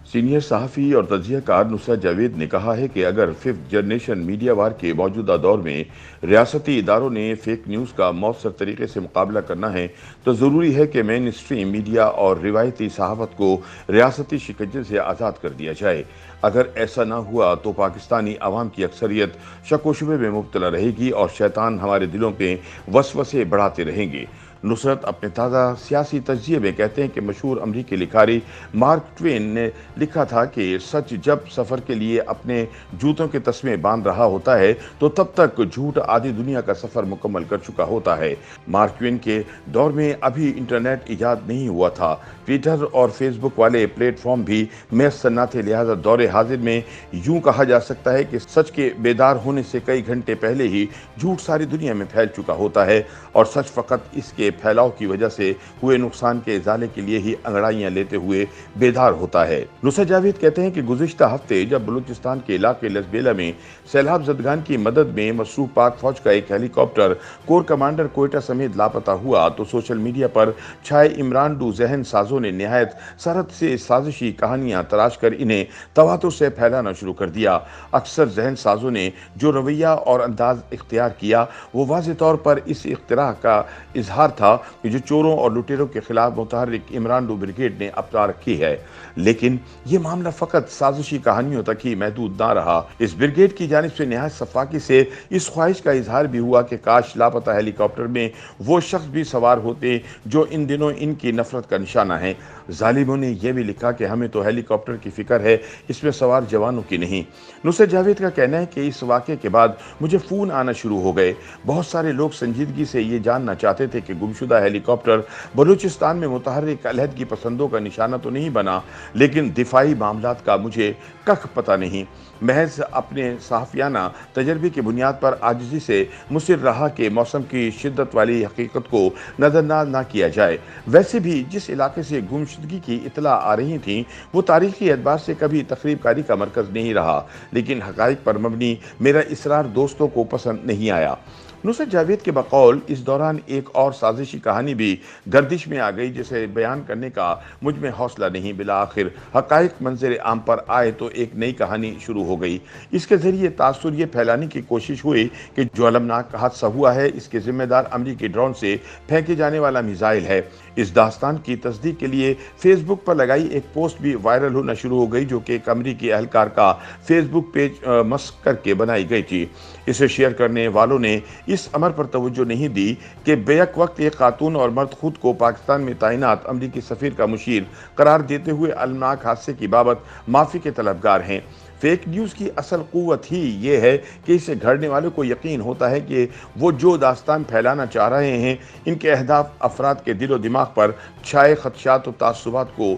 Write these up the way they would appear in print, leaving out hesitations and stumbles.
Senior सहाफ़ी और तज्ज़िया car Nusrat Javed ने कहा है कि अगर फिफ्थ जनरेशन मीडिया वार के मौजूदा दौर में रियासती इदारों ने फेक न्यूज़ का मौसर तरीके से मुकाबला करना है तो ज़रूरी है कि मेन स्ट्रीम मीडिया और रिवायती सहाफ़त को रियासती शिकंजे से आज़ाद कर दिया जाए। अगर ऐसा ना हुआ तो पाकिस्तानी अवाम की अक्सरियत शक व शुबे में मुब्तला रहेगी और शैतान हमारे दिलों में वसवसे बढ़ाते रहेंगे। नुसरत अपने ताज़ा सियासी तज्ज़िये में कहते हैं कि मशहूर अमरीकी लिखारी मार्क ट्वेन ने लिखा था कि सच जब सफ़र के लिए अपने जूतों के तस्मे बांध रहा होता है तो तब तक झूठ आधी दुनिया का सफ़र मुकम्मल कर चुका होता है। मार्क ट्वेन के दौर में अभी इंटरनेट ईजाद नहीं हुआ था, ट्विटर और फेसबुक वाले प्लेटफॉर्म भी मैसर न थे, लिहाजा दौरे हाजिर में यूं कहा जा सकता है कि सच के बेदार होने से कई घंटे पहले ही झूठ सारी दुनिया में फैल चुका होता है और सच फ़कत इसके फैलाव की वजह से हुए नुकसान के इजाले के लिए ही अंगड़ाइयां लेते हुए बेदार होता है। नुसरत जावेद कहते हैं कि गुज़िश्ता हफ्ते जब बलूचिस्तान के इलाके लसबेला में सैलाब ज़दगान की मदद में मसरूफ़ पाक फौज का एक हेलीकॉप्टर कोर कमांडर कोयटा समेत लापता हुआ तो सोशल मीडिया पर छाए इमरान जहन साजों ने निहायत सरहद से साजिशी कहानियां तराश कर इन्हें तवातुर से फैलाना शुरू कर दिया। अक्सर जहन साजों ने जो रवैया और अंदाज इख्तियार किया वो वाज़ेह तौर पर इस इख्तिरा का इजहार था कि जो चोरों और लुटेरों के खिलाफ मुतहर्रिक इमरान ब्रिगेड ने अपना रखी है। लेकिन ये मामला फ़कत साजिशी कहानियों तक ही महदूद ना रहा। इस ब्रिगेड की जानिब से निहायत सफाकी से इस ख्वाहिश का इजहार भी हुआ कि काश लापता हेलीकॉप्टर में वो शख्स भी सवार होते जो इन दिनों इनकी नफरत का निशाना है। जालिमों ने यह भी लिखा कि हमें तो हेलीकॉप्टर की फिक्र है, इसमें सवार जवानों की नहीं। नुसरत जावेद का कहना है कि इस वाक़े के बाद मुझे फ़ोन आना शुरू हो गए। बहुत सारे लोग संजीदगी से ये जानना चाहते थे कि गुमशुदा हेलीकॉप्टर बलूचिस्तान में मुतहर्रिक अलहदगी पसंदों का निशाना तो नहीं बना, लेकिन दिफाई मामलात का मुझे कख पता नहीं। महज अपने सहाफ़ियाना तजर्बे की बुनियाद पर आजिज़ी से मुसिर रहा कि मौसम की शिद्दत वाली हकीकत को नज़रअंदाज ना किया जाए। वैसे भी जिस इलाके से गुमशुदगी की इत्तला आ रही थी वो तारीख़ी एतबार से कभी तकरीबकारी का मरकज़ नहीं रहा, लेकिन हक़ाइक़ पर मबनी मेरा इसरार दोस्तों को पसंद नहीं आया। नुसरत जावेद के बकौल इस दौरान एक और साजिशी कहानी भी गर्दिश में आ गई जिसे बयान करने का मुझ में हौसला नहीं। बिला आखिर हक़ाइक़ मंज़र आम पर आए तो एक नई कहानी शुरू हो गई। इसके ज़रिए तासुर ये फैलाने की कोशिश हुई कि जो अलमनाक हादसा हुआ है इसके ज़िम्मेदार अमरीकी ड्रोन से फेंके जाने वाला मिसाइल है। इस दास्तान की तस्दीक के लिए फेसबुक पर लगाई एक पोस्ट भी वायरल होना शुरू हो गई जो कि एक अमरीकी एहलकार का फेसबुक पेज मस्क करके बनाई गई थी। इसे शेयर करने वालों ने इस अमर पर तवज्जो नहीं दी कि बेक वक्त एक खातून और मर्द खुद को पाकिस्तान में तैनात अमरीकी सफ़ीर का मुशीर करार देते हुए अलमनाक हादसे की बाबत माफ़ी के तलबगार हैं। फेक न्यूज़ की असल क़ुव्वत ही ये है कि इसे घड़ने वालों को यकीन होता है कि वो जो दास्तान फैलाना चाह रहे हैं इनके अहदाफ अफराद के दिलो दिमाग पर छाए खदशात और तासुबात को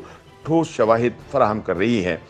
ठोस शवाहिद फराहम कर रही है।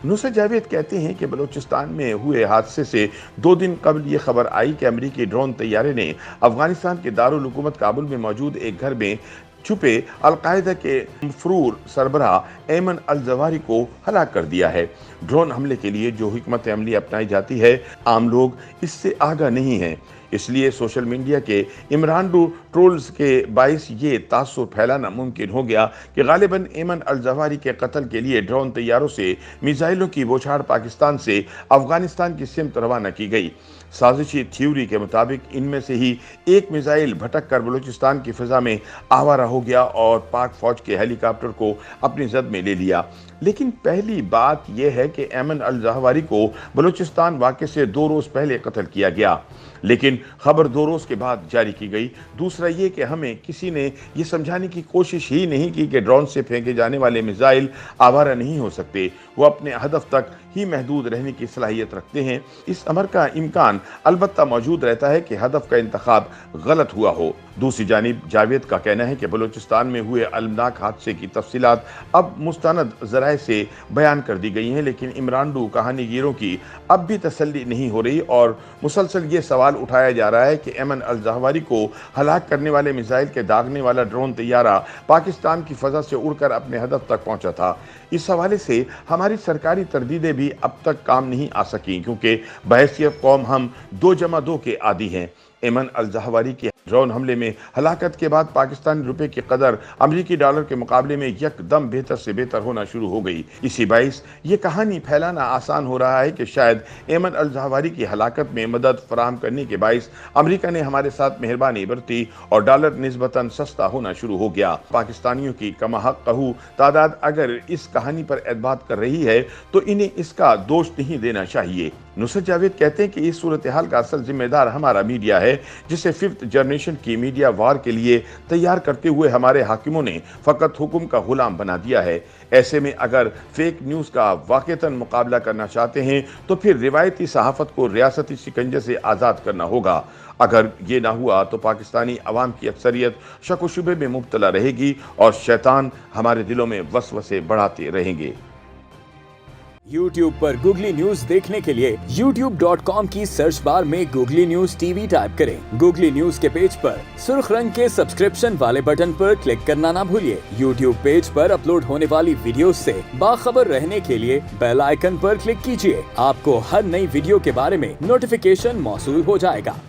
नुसरत जावेद कहते हैं कि बलूचिस्तान में हुए हादसे से 2 दिन कबल ये खबर आई कि अमरीकी ड्रोन तैयारे ने अफगानिस्तान के दारुल हुकूमत काबुल में मौजूद एक घर में छुपे अलकायदा के मफरूर सरबराह ऐमन अल जवाहिरी को हलाक कर दिया है। ड्रोन हमले के लिए जो हिकमत अमली अपनाई जाती है आम लोग इससे आगाह नहीं हैं, इसलिए सोशल मीडिया के इमरान ट्रोल्स के बाइस ये तासुर फैलाना मुमकिन हो गया कि गालिबन ऐमन अल जवाहिरी के कत्ल के लिए ड्रोन तैयारों से मिसाइलों की बौछार पाकिस्तान से अफगानिस्तान की सिमत रवाना की गई। साजिशी थ्योरी के मुताबिक इनमें से ही एक मिसाइल भटक कर बलूचिस्तान की फ़िज़ा में आवारा हो गया और पाक फ़ौज के हेलीकॉप्टर को अपनी जद में ले लिया। लेकिन पहली बात यह है कि ऐमन अल जवाहिरी को बलूचिस्तान वाक़े से 2 रोज़ पहले कत्ल किया गया, लेकिन खबर 2 रोज़ के बाद जारी की गई। दूसरा ये कि हमें किसी ने ये समझाने की कोशिश ही नहीं की कि ड्रोन से फेंके जाने वाले मिसाइल आवारा नहीं हो सकते, वो अपने हदफ तक ही महदूद रहने की सलाहियत रखते हैं। इस अमर का इम्कान अलबत्ता मौजूद रहता है कि हदफ का इंतखाब गलत हुआ हो। दूसरी जानिब जावेद का कहना है कि बलूचिस्तान में हुए अलमनाक हादसे की तफसीलात अब मुस्तनद ज़राए से बयान कर दी गई हैं, लेकिन इमरान कहानीगीरों की अब भी तसल्ली नहीं हो रही और मुसलसल ये सवाल उठाया जा रहा है कि ऐमन अल जवाहिरी को हलाक करने वाले मिसाइल के दागने वाला ड्रोन तैयारा पाकिस्तान की फ़ज़ा से उड़कर अपने हदफ तक पहुंचा था। इस हवाले से हमारी सरकारी तरदीदें भी अब तक काम नहीं आ सकी, क्योंकि बहैसियत कौम हम 2 जमा 2 के आदी हैं। ऐमन अल जवाहिरी की ड्रोन हमले में हलाकत के बाद पाकिस्तानी रुपए की कदर अमरीकी डॉलर के मुकाबले में यकदम बेहतर से बेहतर होना शुरू हो गई। इसी बाइस ये कहानी फैलाना आसान हो रहा है कि शायद एमन अल ज़वाहिरी की हलाकत में मदद फराहम करने के बाइस अमरीका ने हमारे साथ मेहरबानी बरती और डॉलर निस्बतन सस्ता होना शुरू हो गया। पाकिस्तानियों की कमाहक कहू तादाद अगर इस कहानी पर एतबार कर रही है तो इन्हें इसका दोष नहीं देना चाहिए। नुसरत जावेद कहते हैं कि इस सूरत हाल का असल जिम्मेदार हमारा मीडिया है, जिसे फिफ्थ जनरेशन की मीडिया वार के लिए तैयार करते हुए हमारे हाकिमों ने फकत हुक्म का गुलाम बना दिया है। ऐसे में अगर फेक न्यूज़ का वाक़तन मुकाबला करना चाहते हैं तो फिर रिवायती सहाफ़त को रियासती शिकंजे से आज़ाद करना होगा। अगर ये ना हुआ तो पाकिस्तानी अवाम की अक्सरियत शक व शुबे में मुब्तला रहेगी और शैतान हमारे दिलों में वसवसे बढ़ाते रहेंगे। YouTube पर गूगली न्यूज देखने के लिए youtube.com की सर्च बार में गूगली न्यूज टीवी टाइप करें। गूगली न्यूज के पेज पर सुर्ख रंग के सब्सक्रिप्शन वाले बटन पर क्लिक करना ना भूलिए। YouTube पेज पर अपलोड होने वाली वीडियोस से बाखबर रहने के लिए बेल आइकन पर क्लिक कीजिए। आपको हर नई वीडियो के बारे में नोटिफिकेशन मौसूल हो जाएगा।